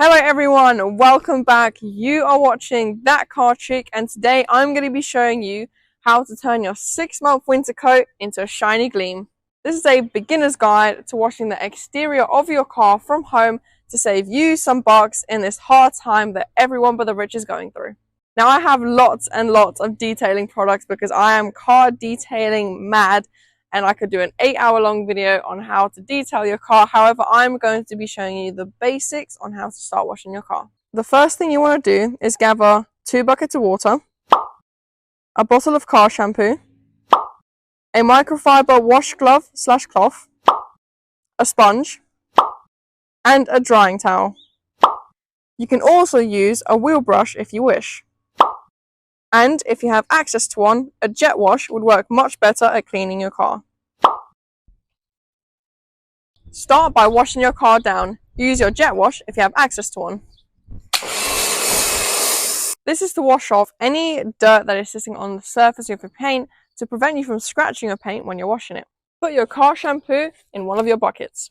Hello everyone, welcome back. You are watching That Car Chick, and today I'm going to be showing you how to turn your 6-month winter coat into a shiny gleam. This is a beginner's guide to washing the exterior of your car from home to save you some bucks in this hard time that everyone but the rich is going through. Now I have lots and lots of detailing products because I am car detailing mad, and I could do an 8-hour long video on how to detail your car. However, I'm going to be showing you the basics on how to start washing your car. The first thing you want to do is gather 2 buckets of water, a bottle of car shampoo, a microfiber wash glove / cloth, a sponge, and a drying towel. You can also use a wheel brush if you wish. And if you have access to one, a jet wash would work much better at cleaning your car. Start by washing your car down. Use your jet wash if you have access to one. This is to wash off any dirt that is sitting on the surface of your paint to prevent you from scratching your paint when you're washing it. Put your car shampoo in one of your buckets.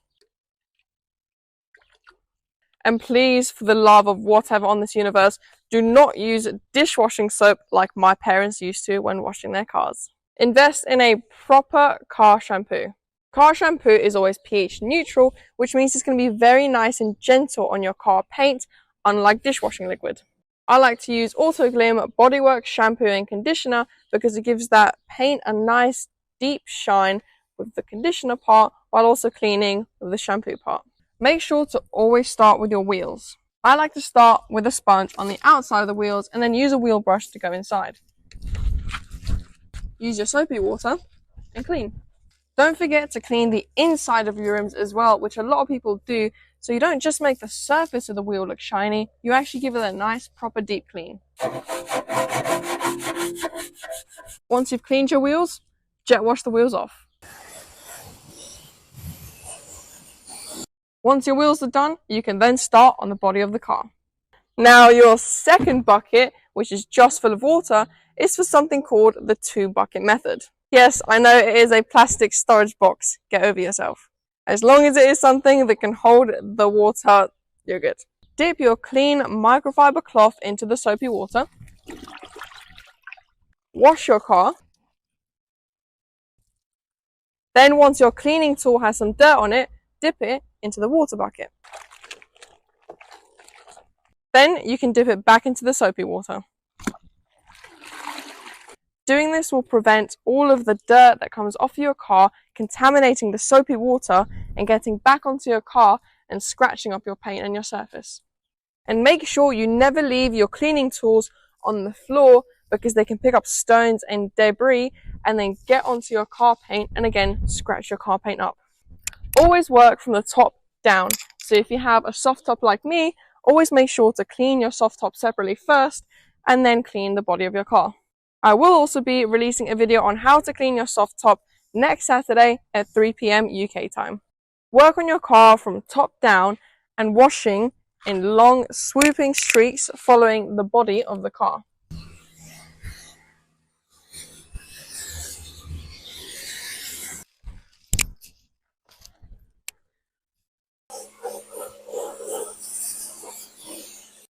And please, for the love of whatever on this universe, do not use dishwashing soap like my parents used to when washing their cars. Invest in a proper car shampoo. Car shampoo is always pH neutral, which means it's going to be very nice and gentle on your car paint, unlike dishwashing liquid. I like to use Autoglym Bodywork shampoo and conditioner because it gives that paint a nice deep shine with the conditioner part while also cleaning with the shampoo part. Make sure to always start with your wheels. I like to start with a sponge on the outside of the wheels and then use a wheel brush to go inside. Use your soapy water and clean. Don't forget to clean the inside of your rims as well, which a lot of people do, so you don't just make the surface of the wheel look shiny, you actually give it a nice proper deep clean. Once you've cleaned your wheels, jet wash the wheels off. Once your wheels are done, you can then start on the body of the car. Now your second bucket, which is just full of water, is for something called the 2-bucket method. Yes, I know it is a plastic storage box. Get over yourself. As long as it is something that can hold the water, you're good. Dip your clean microfiber cloth into the soapy water. Wash your car. Then once your cleaning tool has some dirt on it, dip it into the water bucket. Then you can dip it back into the soapy water. Doing this will prevent all of the dirt that comes off your car contaminating the soapy water and getting back onto your car and scratching up your paint and your surface. And make sure you never leave your cleaning tools on the floor because they can pick up stones and debris and then get onto your car paint and again scratch your car paint up. Always work from the top down. So if you have a soft top like me, always make sure to clean your soft top separately first and then clean the body of your car. I will also be releasing a video on how to clean your soft top next Saturday at 3 PM UK time. Work on your car from top down and washing in long swooping streaks following the body of the car.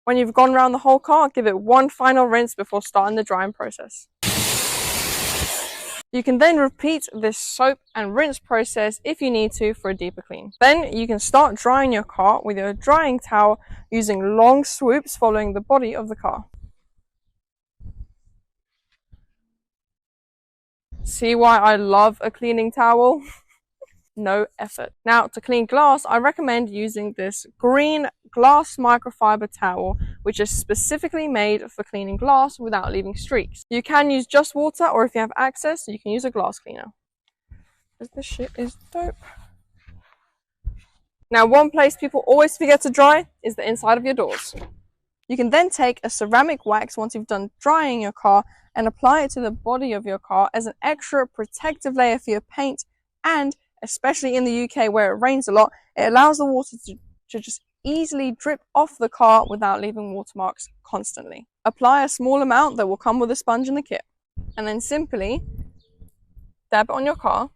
When you've gone around the whole car, give it one final rinse before starting the drying process. You can then repeat this soap and rinse process if you need to for a deeper clean. Then you can start drying your car with your drying towel using long swoops following the body of the car. See why I love a cleaning towel? No effort. Now to clean glass, I recommend using this green glass microfiber towel, which is specifically made for cleaning glass without leaving streaks. You can use just water, or if you have access, you can use a glass cleaner. This shit is dope. Now one place people always forget to dry is the inside of your doors. You can then take a ceramic wax once you've done drying your car and apply it to the body of your car as an extra protective layer for your paint, and especially in the UK where it rains a lot, it allows the water to just easily drip off the car without leaving watermarks constantly. Apply a small amount that will come with a sponge in the kit, and then simply dab it on your car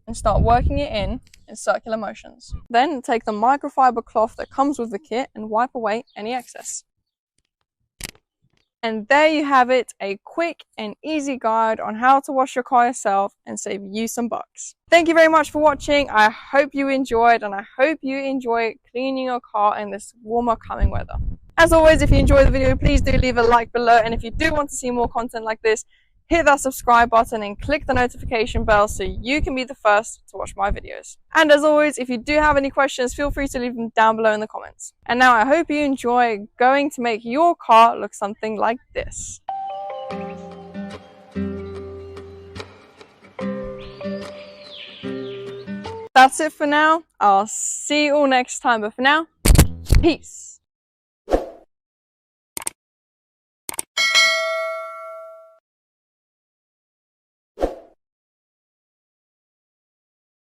and start working it in circular motions. Then take the microfiber cloth that comes with the kit and wipe away any excess. And there you have it, a quick and easy guide on how to wash your car yourself and save you some bucks. Thank you very much for watching. I hope you enjoyed, and I hope you enjoy cleaning your car in this warmer coming weather. As always, if you enjoyed the video, please do leave a like below, and if you do want to see more content like this, hit that subscribe button and click the notification bell so you can be the first to watch my videos. And as always, if you do have any questions, feel free to leave them down below in the comments. And now I hope you enjoy going to make your car look something like this. That's it for now. I'll see you all next time, but for now, peace.